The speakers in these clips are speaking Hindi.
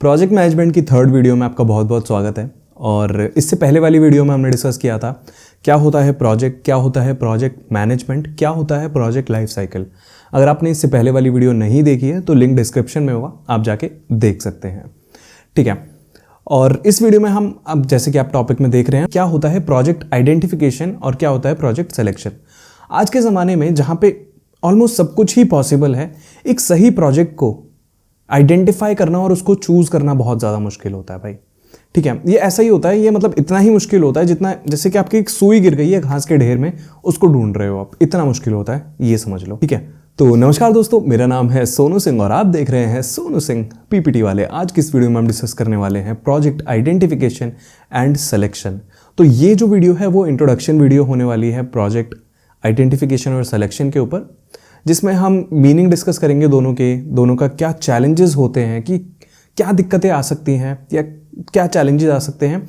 प्रोजेक्ट मैनेजमेंट की थर्ड वीडियो में आपका बहुत बहुत स्वागत है। और इससे पहले वाली वीडियो में हमने डिस्कस किया था क्या होता है प्रोजेक्ट, क्या होता है प्रोजेक्ट मैनेजमेंट, क्या होता है प्रोजेक्ट लाइफ साइकिल। अगर आपने इससे पहले वाली वीडियो नहीं देखी है तो लिंक डिस्क्रिप्शन में होगा, आप जाके देख सकते हैं। ठीक है, और इस वीडियो में हम अब जैसे कि आप टॉपिक में देख रहे हैं क्या होता है प्रोजेक्ट आइडेंटिफिकेशन और क्या होता है प्रोजेक्ट सिलेक्शन। आज के ज़माने में जहाँ पे ऑलमोस्ट सब कुछ ही पॉसिबल है, एक सही प्रोजेक्ट को आइडेंटिफाई करना और उसको चूज़ करना बहुत ज़्यादा मुश्किल होता है भाई। ठीक है, ये ऐसा ही होता है, ये मतलब इतना ही मुश्किल होता है जितना जैसे कि आपकी एक सुई गिर गई है घास के ढेर में, उसको ढूंढ रहे हो आप, इतना मुश्किल होता है, ये समझ लो। ठीक है, तो नमस्कार दोस्तों, मेरा नाम है सोनू सिंह और आप देख रहे हैं सोनू सिंह पीपीटी वाले। आज की इस वीडियो में हम डिस्कस करने वाले हैं प्रोजेक्ट आइडेंटिफिकेशन एंड सिलेक्शन। तो ये जो वीडियो है वो इंट्रोडक्शन वीडियो होने वाली है प्रोजेक्ट आइडेंटिफिकेशन और सिलेक्शन के ऊपर, जिसमें हम मीनिंग डिस्कस करेंगे दोनों का क्या चैलेंजेस होते हैं, कि क्या दिक्कतें आ सकती हैं या क्या चैलेंजेस आ सकते हैं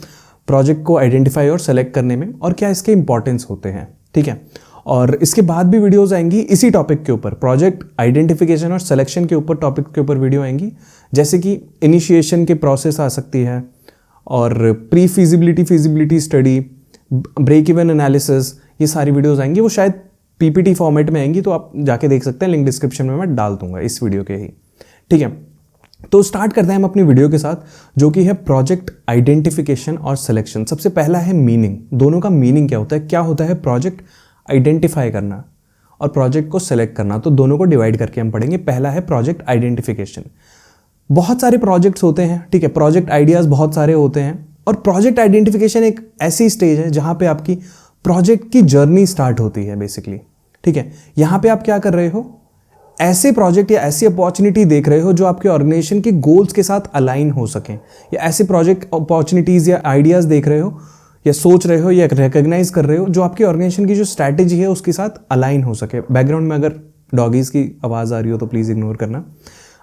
प्रोजेक्ट को आइडेंटिफाई और सेलेक्ट करने में, और क्या इसके इंपॉर्टेंस होते हैं। ठीक है, और इसके बाद भी वीडियोस आएंगी इसी टॉपिक के ऊपर, प्रोजेक्ट आइडेंटिफिकेशन और सिलेक्शन के ऊपर टॉपिक के ऊपर वीडियो आएंगी, जैसे कि इनिशिएशन के प्रोसेस आ सकती है, और pre feasibility study, break even analysis, ये सारी वीडियोस आएंगी। वो शायद पीपीटी फॉर्मेट में आएंगी, तो आप जाके देख सकते हैं, लिंक डिस्क्रिप्शन में मैं डाल दूंगा इस वीडियो के ही। ठीक है, तो स्टार्ट करते हैं हम अपनी वीडियो के साथ, जो कि है प्रोजेक्ट आइडेंटिफिकेशन और सिलेक्शन। सबसे पहला है मीनिंग, दोनों का मीनिंग क्या होता है। क्या होता है प्रोजेक्ट आइडेंटिफाई करना और प्रोजेक्ट को सिलेक्ट करना, तो दोनों को डिवाइड करके हम पढ़ेंगे। पहला है प्रोजेक्ट आइडेंटिफिकेशन। बहुत सारे प्रोजेक्ट्स होते हैं, ठीक है, प्रोजेक्ट आइडियाज़ बहुत सारे होते हैं, और प्रोजेक्ट आइडेंटिफिकेशन एक ऐसी स्टेज है जहाँ पे आपकी प्रोजेक्ट की जर्नी स्टार्ट होती है बेसिकली। ठीक है, यहाँ पे आप क्या कर रहे हो, ऐसे प्रोजेक्ट या ऐसी अपॉर्चुनिटी देख रहे हो जो आपके ऑर्गेनाइजेशन के गोल्स के साथ अलाइन हो सकें, या ऐसे प्रोजेक्ट अपॉर्चुनिटीज़ या आइडियाज़ देख रहे हो या सोच रहे हो या रिकग्नाइज कर रहे हो जो आपके ऑर्गेनाइजेशन की जो स्ट्रैटेजी है उसके साथ अलाइन हो सके। बैकग्राउंड में अगर डॉगीज़ की आवाज़ आ रही हो तो प्लीज़ इग्नोर करना,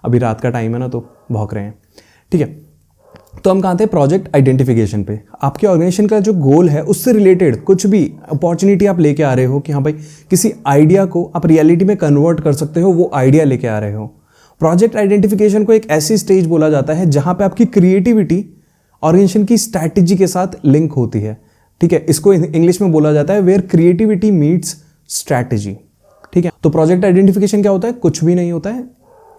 अभी रात का टाइम है ना तो भौंक रहे हैं। ठीक है, तो हम कहाँ थे, प्रोजेक्ट आइडेंटिफिकेशन पे। आपके ऑर्गेनाइजेशन का जो गोल है उससे रिलेटेड कुछ भी अपॉर्चुनिटी आप लेके आ रहे हो, कि हाँ भाई किसी आइडिया को आप रियलिटी में कन्वर्ट कर सकते हो, वो आइडिया लेके आ रहे हो। प्रोजेक्ट आइडेंटिफिकेशन को एक ऐसी स्टेज बोला जाता है जहाँ पे आपकी क्रिएटिविटी ऑर्गेनाइजेशन की स्ट्रैटेजी के साथ लिंक होती है। ठीक है, इसको इंग्लिश में बोला जाता है वेयर क्रिएटिविटी मीट्स स्ट्रैटेजी। ठीक है, तो प्रोजेक्ट आइडेंटिफिकेशन क्या होता है, कुछ भी नहीं होता है,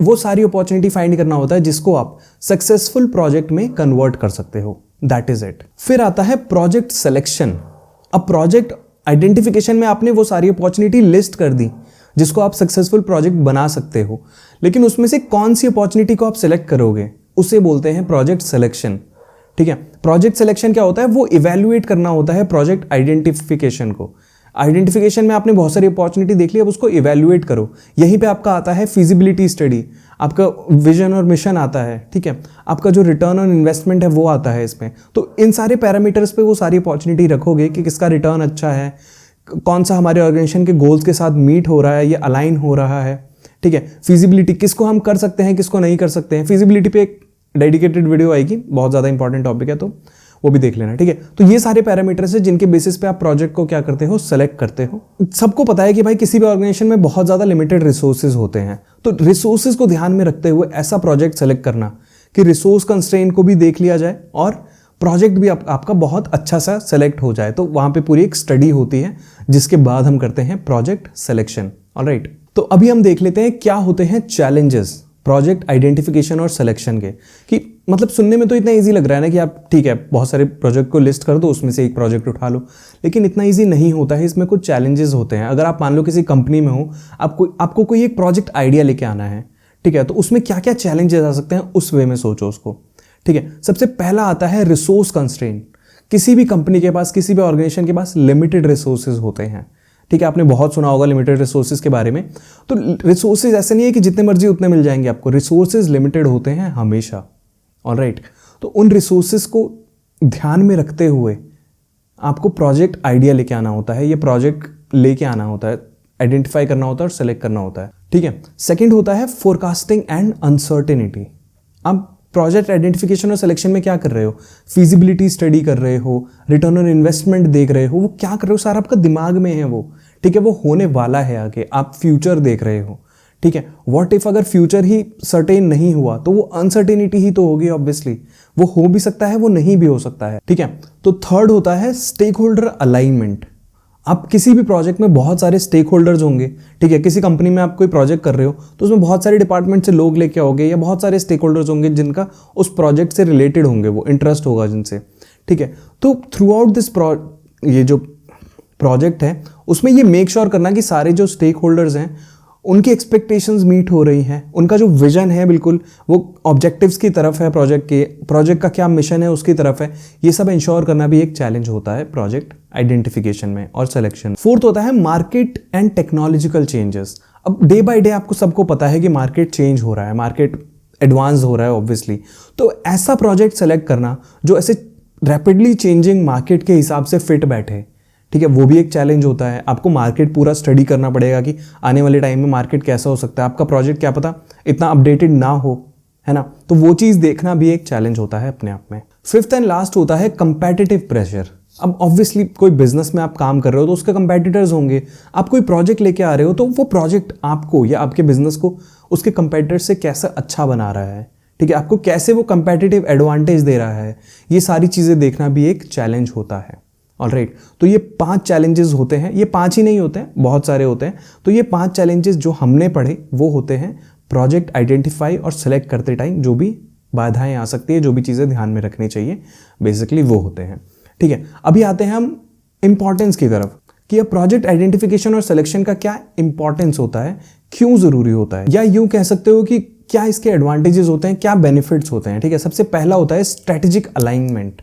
वो सारी अपॉर्चुनिटी फाइंड करना होता है जिसको आप सक्सेसफुल प्रोजेक्ट में कन्वर्ट कर सकते हो, दैट इज इट। फिर आता है प्रोजेक्ट सिलेक्शन। अब प्रोजेक्ट आइडेंटिफिकेशन में आपने वो सारी अपॉर्चुनिटी लिस्ट कर दी जिसको आप सक्सेसफुल प्रोजेक्ट बना सकते हो, लेकिन उसमें से कौन सी अपॉर्चुनिटी को आप सिलेक्ट करोगे उसे बोलते हैं प्रोजेक्ट सिलेक्शन। ठीक है, प्रोजेक्ट सिलेक्शन क्या होता है, वो इवेल्युएट करना होता है प्रोजेक्ट आइडेंटिफिकेशन को। आइडेंटिफिकेशन में आपने बहुत सारी अपॉर्चुनिटी देख ली, अब उसको इवेल्युएट करो। यहीं पे आपका आता है फिजिबिलिटी स्टडी, आपका विजन और मिशन आता है। ठीक है, आपका जो रिटर्न ऑन इन्वेस्टमेंट है वो आता है इसमें। तो इन सारे पैरामीटर्स पे वो सारी अपॉर्चुनिटी रखोगे कि किसका रिटर्न अच्छा है, कौन सा हमारे ऑर्गेनाइजेशन के गोल्स के साथ मीट हो रहा है, ये अलाइन हो रहा है। ठीक है, फिजिबिलिटी, किसको हम कर सकते हैं किसको नहीं कर सकते हैं। फिजिबिलिटी पे एक डेडिकेटेड वीडियो आएगी, बहुत ज़्यादा इंपॉर्टेंट टॉपिक है, तो वो भी देख लेना। ठीक है, तो ये सारे पैरामीटर्स हैं जिनके बेसिस पे आप प्रोजेक्ट को क्या करते हो, सेलेक्ट करते हो। सबको पता है कि भाई किसी भी ऑर्गेनाइजेशन में बहुत ज़्यादा लिमिटेड रिसोर्सेज होते हैं, तो रिसोर्सेज को ध्यान में रखते हुए ऐसा प्रोजेक्ट सेलेक्ट करना कि रिसोर्स कंस्ट्रेंट को भी देख लिया जाए और प्रोजेक्ट भी आपका बहुत अच्छा सा सेलेक्ट हो जाए। तो वहाँ पे पूरी एक स्टडी होती है जिसके बाद हम करते हैं प्रोजेक्ट सिलेक्शन। ऑलराइट, तो अभी हम देख लेते हैं क्या होते हैं चैलेंजेस प्रोजेक्ट आइडेंटिफिकेशन और सिलेक्शन के। कि मतलब सुनने में तो इतना इजी लग रहा है ना कि आप ठीक है बहुत सारे प्रोजेक्ट को लिस्ट कर दो, उसमें से एक प्रोजेक्ट उठा लो, लेकिन इतना इजी नहीं होता है, इसमें कुछ चैलेंजेस होते हैं। अगर आप मान लो किसी कंपनी में हो, आपको कोई एक प्रोजेक्ट आइडिया लेके आना है, ठीक है, तो उसमें क्या क्या चैलेंजेस आ सकते हैं उस वे में सोचो उसको। ठीक है, सबसे पहला आता है रिसोर्स कंस्ट्रेंट। किसी भी कंपनी के पास, किसी भी ऑर्गेनाइजेशन के पास लिमिटेड रिसोर्सेज होते हैं। ठीक है, आपने बहुत सुना होगा लिमिटेड रिसोर्सेज के बारे में। तो रिसोर्सेज ऐसे नहीं है कि जितने मर्जी उतने मिल जाएंगे आपको, रिसोर्सेज लिमिटेड होते हैं हमेशा। ऑलराइट, तो उन रिसोर्सेज को ध्यान में रखते हुए आपको प्रोजेक्ट आइडिया लेके आना होता है, ये प्रोजेक्ट लेके आना होता है, आइडेंटिफाई करना होता है और सेलेक्ट करना होता है। ठीक है, सेकंड होता है फोरकास्टिंग एंड अनसर्टेनिटी। अब प्रोजेक्ट आइडेंटिफिकेशन और सिलेक्शन में क्या कर रहे हो, फिजिबिलिटी स्टडी कर रहे हो, रिटर्न ऑन इन्वेस्टमेंट देख रहे हो, वो क्या कर रहे हो सारा आपका दिमाग में है वो। ठीक है, वो होने वाला है आगे, आप फ्यूचर देख रहे हो। ठीक है, व्हाट इफ अगर फ्यूचर ही सर्टेन नहीं हुआ तो वो अनसर्टेनिटी ही तो होगी ऑब्वियसली, वो हो भी सकता है वो नहीं भी हो सकता है। ठीक है, तो थर्ड होता है स्टेक होल्डर अलाइनमेंट। आप किसी भी प्रोजेक्ट में बहुत सारे स्टेक होल्डर्स होंगे। ठीक है, किसी कंपनी में आप कोई प्रोजेक्ट कर रहे हो तो उसमें बहुत सारे डिपार्टमेंट से लोग लेके आओगे या बहुत सारे स्टेक होल्डर्स होंगे जिनका उस प्रोजेक्ट से रिलेटेड होंगे, वो इंटरेस्ट होगा जिनसे। ठीक है, तो थ्रू आउट दिस ये जो प्रोजेक्ट है उसमें ये मेक श्योर करना कि सारे जो स्टेक होल्डर्स हैं उनकी एक्सपेक्टेशंस मीट हो रही हैं, उनका जो विजन है बिल्कुल वो ऑब्जेक्टिव्स की तरफ है, प्रोजेक्ट का क्या मिशन है उसकी तरफ है, ये सब इंश्योर करना भी एक चैलेंज होता है प्रोजेक्ट आइडेंटिफिकेशन में और सिलेक्शन। फोर्थ होता है मार्केट एंड टेक्नोलॉजिकल चेंजेस। अब डे बाय डे आपको सबको पता है कि मार्केट चेंज हो रहा है, मार्केट एडवांस हो रहा है ऑब्वियसली, तो ऐसा प्रोजेक्ट सेलेक्ट करना जो ऐसे रैपिडली चेंजिंग मार्केट के हिसाब से फिट बैठे, ठीक है, वो भी एक चैलेंज होता है। आपको मार्केट पूरा स्टडी करना पड़ेगा कि आने वाले टाइम में मार्केट कैसा हो सकता है, आपका प्रोजेक्ट क्या पता इतना अपडेटेड ना हो, है ना, तो वो चीज़ देखना भी एक चैलेंज होता है अपने आप में। फिफ्थ एंड लास्ट होता है कंपेटिटिव प्रेशर। अब ऑब्वियसली कोई बिजनेस में आप काम कर रहे हो तो उसके कंपेटिटर्स होंगे, आप कोई प्रोजेक्ट लेके आ रहे हो तो वो प्रोजेक्ट आपको या आपके बिजनेस को उसके कंपेटिटर से कैसा अच्छा बना रहा है, ठीक है, आपको कैसे वो कंपेटिटिव एडवांटेज दे रहा है, ये सारी चीज़ें देखना भी एक चैलेंज होता है। ऑलराइट, तो ये 5 चैलेंजेस होते हैं, ये 5 ही नहीं होते हैं, बहुत सारे होते हैं। तो ये 5 चैलेंजेस जो हमने पढ़े वो होते हैं प्रोजेक्ट आइडेंटिफाई और सेलेक्ट करते टाइम जो भी बाधाएं आ सकती है, जो भी चीज़ें ध्यान में रखनी चाहिए, बेसिकली वो होते हैं। ठीक है, अभी आते हैं हम इंपॉर्टेंस की तरफ कि अब प्रोजेक्ट आइडेंटिफिकेशन और सिलेक्शन का क्या इंपॉर्टेंस होता है, क्यों ज़रूरी होता है, या यूँ कह सकते हो कि क्या इसके एडवांटेजेस होते हैं, क्या बेनिफिट्स होते हैं। ठीक है, सबसे पहला होता है स्ट्रेटेजिक अलाइनमेंट।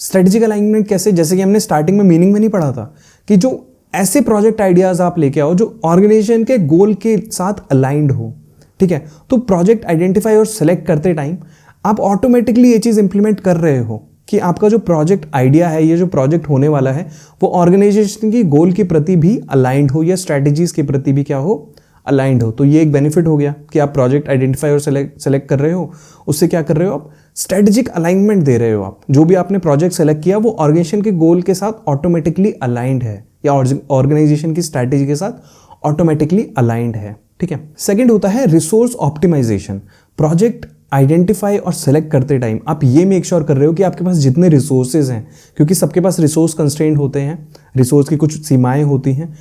स्ट्रेटेजिक अलाइनमेंट कैसे, जैसे कि हमने स्टार्टिंग में मीनिंग में नहीं पढ़ा था कि जो ऐसे प्रोजेक्ट आइडियाज आप लेके आओ जो ऑर्गेनाइजेशन के गोल के साथ अलाइंड हो। ठीक है, तो प्रोजेक्ट आइडेंटिफाई और सेलेक्ट करते टाइम आप ऑटोमेटिकली ये चीज़ इंप्लीमेंट कर रहे हो कि आपका जो प्रोजेक्ट आइडिया है, ये जो प्रोजेक्ट होने वाला है, वो ऑर्गेनाइजेशन की गोल के प्रति भी अलाइंड हो या स्ट्रैटेजीज के प्रति भी क्या हो, अलाइंड हो। तो ये एक बेनिफिट हो गया कि आप प्रोजेक्ट आइडेंटिफाई और सेलेक्ट कर रहे हो, उससे क्या कर रहे हो, आप स्ट्रेटेजिक अलाइनमेंट दे रहे हो। आप जो भी आपने प्रोजेक्ट सेलेक्ट किया वो ऑर्गेनाइजेशन के गोल के साथ ऑटोमेटिकली अलाइंड है या ऑर्गेनाइजेशन की स्ट्रैटेजी के साथ ऑटोमेटिकली अलाइंड है। ठीक है, सेकंड होता है रिसोर्स ऑप्टिमाइजेशन। प्रोजेक्ट आइडेंटिफाई और सेलेक्ट करते टाइम आप ये मेक श्योर कर रहे हो कि आपके पास जितने रिसोर्सेज हैं, क्योंकि सबके पास रिसोर्स कंस्ट्रेंट होते हैं, रिसोर्स की कुछ सीमाएं होती हैं,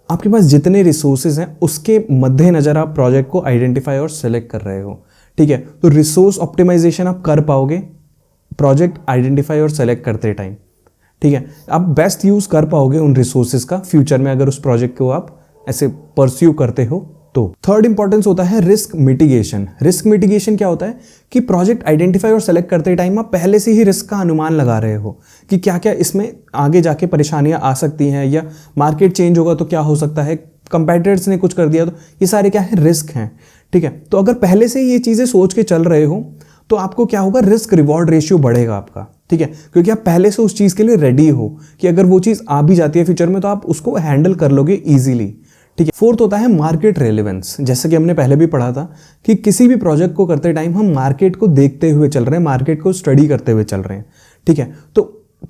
आपके पास जितने रिसोर्सेज हैं उसके मद्देनजर आप प्रोजेक्ट को आइडेंटिफाई और सेलेक्ट कर रहे हो। ठीक है, तो रिसोर्स ऑप्टिमाइजेशन आप कर पाओगे प्रोजेक्ट आइडेंटिफाई और सेलेक्ट करते टाइम। ठीक है, आप बेस्ट यूज कर पाओगे उन रिसोर्सेज का फ्यूचर में अगर उस प्रोजेक्ट को आप ऐसे परस्यू करते हो तो। थर्ड इंपॉर्टेंस होता है रिस्क मिटिगेशन। रिस्क मिटिगेशन क्या होता है कि प्रोजेक्ट आइडेंटिफाई और सेलेक्ट करते टाइम आप पहले से ही रिस्क का अनुमान लगा रहे हो कि क्या क्या इसमें आगे जाके परेशानियां आ सकती हैं, या मार्केट चेंज होगा तो क्या हो सकता है, कंपेटिटर्स ने कुछ कर दिया, तो ये सारे क्या है, रिस्क हैं। ठीक है, तो अगर पहले से ही ये चीज़ें सोच के चल रहे हो तो आपको क्या होगा, रिस्क रिवॉर्ड रेशियो बढ़ेगा आपका। ठीक है, क्योंकि आप पहले से उस चीज़ के लिए रेडी हो कि अगर वो चीज़ आ भी जाती है फ्यूचर में तो आप उसको हैंडल कर लोगे ईजिली। ठीक है, फोर्थ होता है मार्केट रेलेवेंस। जैसे कि हमने पहले भी पढ़ा था कि किसी भी प्रोजेक्ट को करते टाइम हम मार्केट को देखते हुए चल रहे हैं, मार्केट को स्टडी करते हुए चल रहे हैं। ठीक है, तो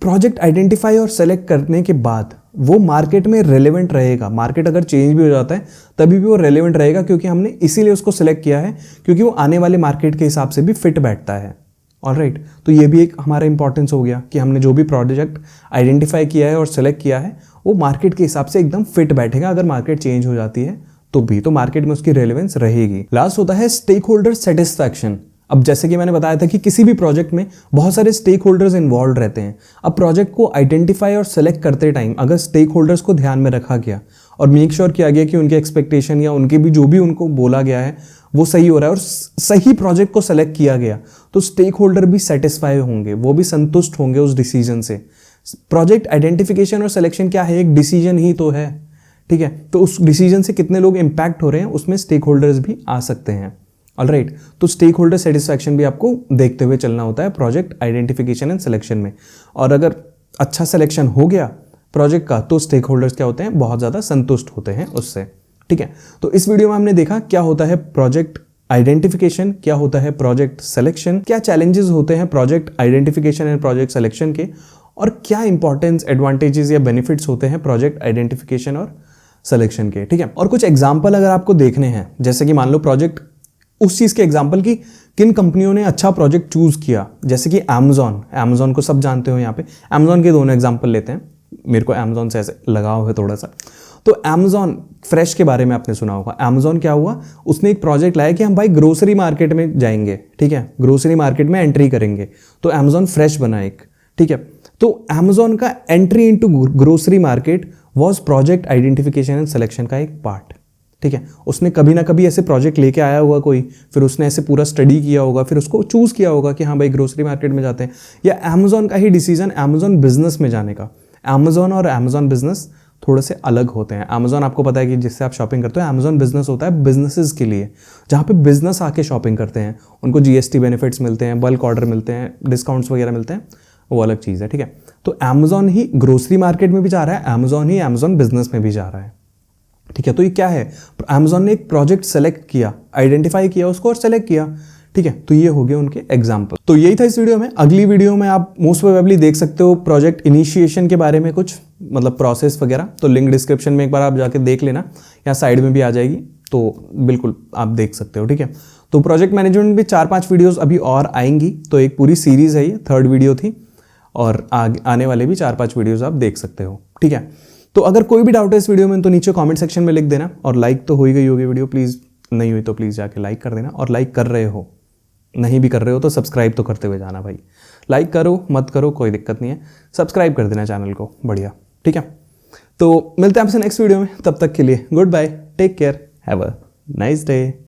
प्रोजेक्ट आइडेंटिफाई और सेलेक्ट करने के बाद वो मार्केट में रेलेवेंट रहेगा। मार्केट अगर चेंज भी हो जाता है तभी भी वो रेलेवेंट रहेगा, क्योंकि हमने इसीलिए उसको सिलेक्ट किया है क्योंकि वो आने वाले मार्केट के हिसाब से भी फिट बैठता है। ऑलराइट, तो ये भी एक हमारा इंपॉर्टेंस हो गया कि हमने जो भी प्रोजेक्ट आइडेंटिफाई किया है और सेलेक्ट किया है वो मार्केट के हिसाब से एकदम फिट बैठेगा। अगर मार्केट चेंज हो जाती है तो भी तो मार्केट में उसकी रेलेवेंस रहेगी। लास्ट होता है स्टेक होल्डर सेटिस्फैक्शन। अब जैसे कि मैंने बताया था कि किसी भी प्रोजेक्ट में बहुत सारे स्टेक होल्डर्स इन्वॉल्व रहते हैं। अब प्रोजेक्ट को आइडेंटिफाई और सेलेक्ट करते टाइम अगर स्टेक होल्डर्स को ध्यान में रखा गया और मेक श्योर किया गया कि उनके एक्सपेक्टेशन या उनके भी जो भी उनको बोला गया है वो सही हो रहा है और सही प्रोजेक्ट को सेलेक्ट किया गया, तो स्टेक होल्डर भी सेटिस्फाई होंगे, वो भी संतुष्ट होंगे उस डिसीजन से। प्रोजेक्ट आइडेंटिफिकेशन और सिलेक्शन क्या है, एक डिसीजन ही तो है। ठीक है, तो उस डिसीजन से कितने लोग इंपैक्ट हो रहे हैं उसमें स्टेक होल्डर्स भी आ सकते हैं। ऑलराइट, तो स्टेक होल्डर सेटिस्फैक्शन भी आपको देखते हुए चलना होता है प्रोजेक्ट आइडेंटिफिकेशन एंड सिलेक्शन में। और अगर अच्छा सिलेक्शन हो गया प्रोजेक्ट का तो स्टेक होल्डर्स क्या होते हैं, बहुत ज़्यादा संतुष्ट होते हैं उससे। ठीक है, तो इस वीडियो में हमने देखा क्या होता है प्रोजेक्ट आइडेंटिफिकेशन, क्या होता है प्रोजेक्ट सिलेक्शन, क्या चैलेंजेस होते हैं project identification and project selection के, और क्या इंपॉर्टेंस एडवांटेजेस या बेनिफिट्स होते हैं प्रोजेक्ट आइडेंटिफिकेशन और सिलेक्शन के, ठीक है। और कुछ एग्जाम्पल अगर आपको देखने हैं, जैसे कि मान लो प्रोजेक्ट, उस चीज़ के एग्जाम्पल की किन कंपनियों ने अच्छा प्रोजेक्ट चूज़ किया, जैसे कि अमेजॉन को सब जानते हो। यहाँ पे अमेजॉन के दोनों एग्जाम्पल लेते हैं, मेरे को अमेजॉन से ऐसे लगाव है थोड़ा सा। तो अमेजॉन फ्रेश के बारे में आपने सुना होगा। अमेजॉन क्या हुआ, उसने एक प्रोजेक्ट लाया कि हम भाई ग्रोसरी मार्केट में जाएंगे, ठीक है, ग्रोसरी मार्केट में एंट्री करेंगे, तो अमेजॉन फ्रेश बना एक, ठीक है। तो अमेजॉन का entry into grocery market was project identification and selection का एक पार्ट, ठीक है। उसने कभी ना कभी ऐसे प्रोजेक्ट लेके आया होगा कोई, फिर उसने ऐसे पूरा स्टडी किया होगा, फिर उसको चूज किया होगा कि हाँ भाई ग्रोसरी मार्केट में जाते हैं। या अमेजॉन का ही डिसीजन अमेजॉन बिजनेस में जाने का। अमेजॉन और अमेजॉन बिजनेस थोड़े से अलग होते हैं। अमेजॉन आपको पता है कि जिससे आप शॉपिंग करते हो, अमेजॉन बिजनेस होता है बिजनेसेस के लिए, जहाँ पे बिजनेस आके शॉपिंग करते हैं, उनको जीएसटी बेनिफिट्स मिलते हैं, बल्क ऑर्डर मिलते हैं, डिस्काउंट्स वगैरह मिलते हैं, वो अलग चीज़ है, ठीक है। तो अमेजॉन ही ग्रोसरी मार्केट में भी जा रहा है, अमेजॉन ही अमेजॉन बिजनेस में भी जा रहा है, ठीक है। तो ये क्या है, अमेजॉन ने एक प्रोजेक्ट सेलेक्ट किया, आइडेंटिफाई किया उसको और सेलेक्ट किया, ठीक है। तो ये हो गए उनके एग्जाम्पल। तो यही था इस वीडियो में। अगली वीडियो में आप मोस्ट प्रोबेबली देख सकते हो प्रोजेक्ट इनिशिएशन के बारे में कुछ, मतलब प्रोसेस वगैरह। तो लिंक डिस्क्रिप्शन में एक बार आप जाके देख लेना, या साइड में भी आ जाएगी, तो बिल्कुल आप देख सकते हो, ठीक है। तो प्रोजेक्ट मैनेजमेंट भी 4-5 वीडियोस अभी और आएंगी, तो एक पूरी सीरीज है ये, 3rd वीडियो थी, और आने वाले भी 4-5 वीडियोज आप देख सकते हो, ठीक है। तो अगर कोई भी डाउट है इस वीडियो में तो नीचे कमेंट सेक्शन में लिख देना, और लाइक तो हो ही गई होगी वीडियो, प्लीज़ नहीं हुई तो प्लीज़ जाके लाइक कर देना। और लाइक कर रहे हो, नहीं भी कर रहे हो तो सब्सक्राइब तो करते हुए जाना भाई। लाइक करो मत करो कोई दिक्कत नहीं है, सब्सक्राइब कर देना चैनल को, बढ़िया, ठीक है। तो मिलते हैं आपसे नेक्स्ट वीडियो में, तब तक के लिए good bye, take care, have a nice day.